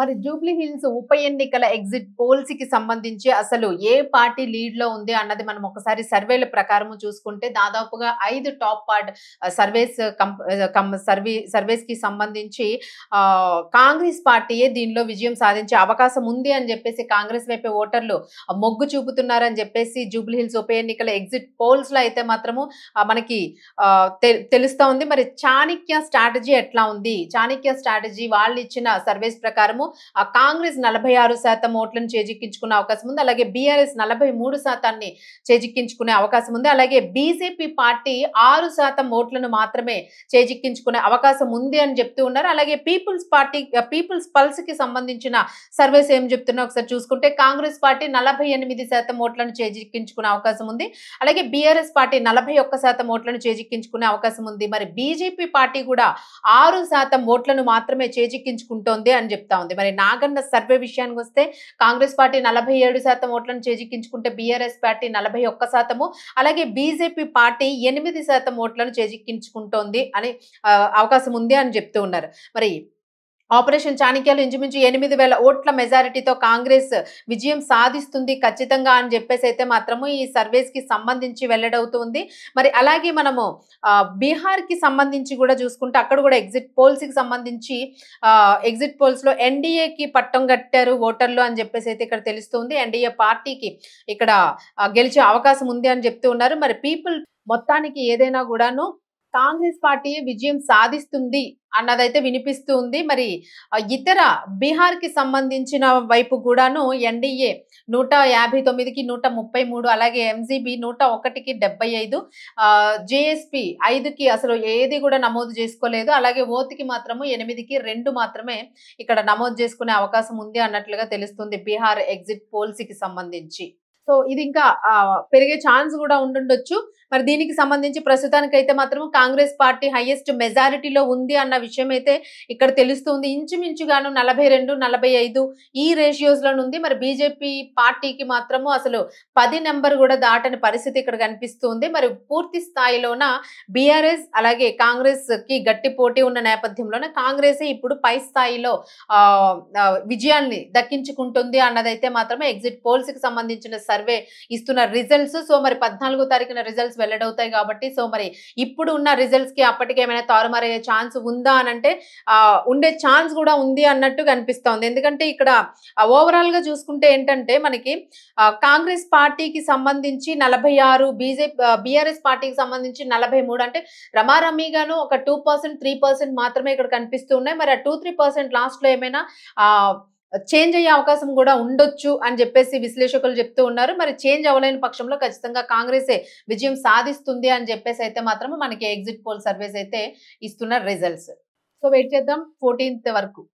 మరి Jubilee hills ఉప ఎన్నికల ఎగ్జిట్ పోల్స్ కి సంబంధించి అసలు ఏ పార్టీ లీడ్ లో ఉంది అన్నది మనం ఒకసారి సర్వేల ప్రకారం చూసుకుంటే దాదాపుగా 5 టాప్ పార్ట్ సర్వేస్ కి సంబంధించి కాంగ్రెస్ పార్టీయే దీనిలో విజయం సాధించే అవకాశం ఉంది అని చెప్పేసి కాంగ్రెస్ వైపు ఓటర్లు మొగ్గు చూపుతున్నారని చెప్పేసి జూబ్లీ హిల్స్ ఉప ఎన్నికల ఎగ్జిట్ పోల్స్ లో అయితే మాత్రము మనకి తెలుస్తా ఉంది. మరి చాణక్య స్ట్రాటజీ ఎట్లా ఉంది? చాణక్య స్ట్రాటజీ వాళ్ళు ఇచ్చిన సర్వేస్ ప్రకారం కాంగ్రెస్ 46% ఓట్లను చేజిక్కించుకునే అవకాశం ఉంది. అలాగే బీఆర్ఎస్ 43% చేజిక్కించుకునే అవకాశం ఉంది. అలాగే బీజేపీ పార్టీ 6% ఓట్లను మాత్రమే చేజిక్కించుకునే అవకాశం ఉంది అని చెప్తూ ఉన్నారు. అలాగే పీపుల్స్ పల్స్ కి సంబంధించిన సర్వేస్ ఏం చెప్తున్నా ఒకసారి చూసుకుంటే కాంగ్రెస్ పార్టీ 48% ఓట్లను చేజిక్కించుకునే అవకాశం ఉంది. అలాగే బీఆర్ఎస్ పార్టీ 41% ఓట్లను చేజిక్కించుకునే అవకాశం ఉంది. మరి బీజేపీ పార్టీ కూడా 6% ఓట్లను మాత్రమే చేజిక్కించుకుంటోంది అని చెప్తా ఉంది. మరి నాగన్న సర్వే విషయానికి వస్తే కాంగ్రెస్ పార్టీ 47% ఓట్లను చేజిక్కించుకుంటే బీఆర్ఎస్ పార్టీ 41%, అలాగే బీజేపీ పార్టీ 8% ఓట్లను చేజిక్కించుకుంటోంది అని అవకాశం ఉంది అని చెప్తూ ఉన్నారు. మరి ఆపరేషన్ చాణక్యలో ఇంచుమించు 8,000 ఓట్ల మెజారిటీతో కాంగ్రెస్ విజయం సాధిస్తుంది ఖచ్చితంగా అని చెప్పేసి అయితే మాత్రము ఈ సర్వేస్ కి సంబంధించి వెల్లడవుతుంది. మరి అలాగే మనము బీహార్ కి సంబంధించి కూడా చూసుకుంటే అక్కడ కూడా ఎగ్జిట్ పోల్స్ కి సంబంధించి ఎగ్జిట్ పోల్స్ లో ఎన్డీఏకి పట్టం కట్టారు ఓటర్లు అని చెప్పేసి అయితే ఇక్కడ తెలుస్తుంది. ఎన్డీఏ పార్టీకి ఇక్కడ గెలిచే అవకాశం ఉంది అని చెప్తూ ఉన్నారు. మరి పీపుల్ మొత్తానికి ఏదైనా కూడాను కాంగ్రెస్ పార్టీ విజయం సాధిస్తుంది అన్నదైతే వినిపిస్తూ ఉంది. మరి ఇతర బీహార్ కి సంబంధించిన వైపు కూడాను ఎన్డీఏ 159కి 133, అలాగే ఎంజీబీ 101కి 75, జేఎస్పీ 5కి అసలు ఏది కూడా నమోదు చేసుకోలేదు. అలాగే ఓత్కి మాత్రము 8కి 2 మాత్రమే ఇక్కడ నమోదు చేసుకునే అవకాశం ఉంది అన్నట్లుగా తెలుస్తుంది బీహార్ ఎగ్జిట్ పోల్స్ కి సంబంధించి. సో ఇది ఇంకా పెరిగే ఛాన్స్ కూడా ఉండుండొచ్చు. మరి దీనికి సంబంధించి ప్రస్తుతానికైతే మాత్రం కాంగ్రెస్ పార్టీ హైయెస్ట్ మెజారిటీలో ఉంది అన్న విషయం అయితే ఇక్కడ తెలుస్తుంది. ఇంచుమించుగాను 42, 45 ఈ రేషియోస్ లో ఉంది. మరి బీజేపీ పార్టీకి మాత్రము అసలు 10 నెంబర్ కూడా దాటని పరిస్థితి ఇక్కడ కనిపిస్తుంది. మరి పూర్తి స్థాయిలోన బీఆర్ఎస్ అలాగే కాంగ్రెస్ కి గట్టి పోటీ ఉన్న నేపథ్యంలోనే కాంగ్రెస్ ఇప్పుడు పై స్థాయిలో విజయాన్ని దక్కించుకుంటుంది అన్నదైతే మాత్రమే ఎగ్జిట్ పోల్స్ కి సంబంధించిన సర్వే ఇస్తున్న రిజల్ట్స్. సో మరి 14వ తారీఖున రిజల్ట్స్ వెల్లడవుతాయి కాబట్టి సో మరి ఇప్పుడు ఉన్న రిజల్ట్స్ కి అప్పటికేమైనా తారుమారయ్యే ఛాన్స్ ఉందా అని అంటే ఉండే ఛాన్స్ కూడా ఉంది అన్నట్టు కనిపిస్తోంది. ఎందుకంటే ఇక్కడ ఓవరాల్ గా చూసుకుంటే ఏంటంటే మనకి కాంగ్రెస్ పార్టీకి సంబంధించి 46, బీఆర్ఎస్ పార్టీకి సంబంధించి 43, అంటే రమారమీగాను ఒక 2%, 3% మాత్రమే ఇక్కడ కనిపిస్తూ ఉన్నాయి. మరి ఆ 2-3% లాస్ట్ లో ఏమైనా చేంజ్ అయ్యే అవకాశం కూడా ఉండొచ్చు అని చెప్పేసి విశ్లేషకులు చెప్తూ ఉన్నారు. మరి చేంజ్ అవ్వలేని పక్షంలో ఖచ్చితంగా కాంగ్రెసే విజయం సాధిస్తుంది అని చెప్పేసి అయితే మాత్రం మనకి ఎగ్జిట్ పోల్ సర్వేస్ అయితే ఇస్తున్న రిజల్ట్స్. సో వెయిట్ చేద్దాం 14th వరకు.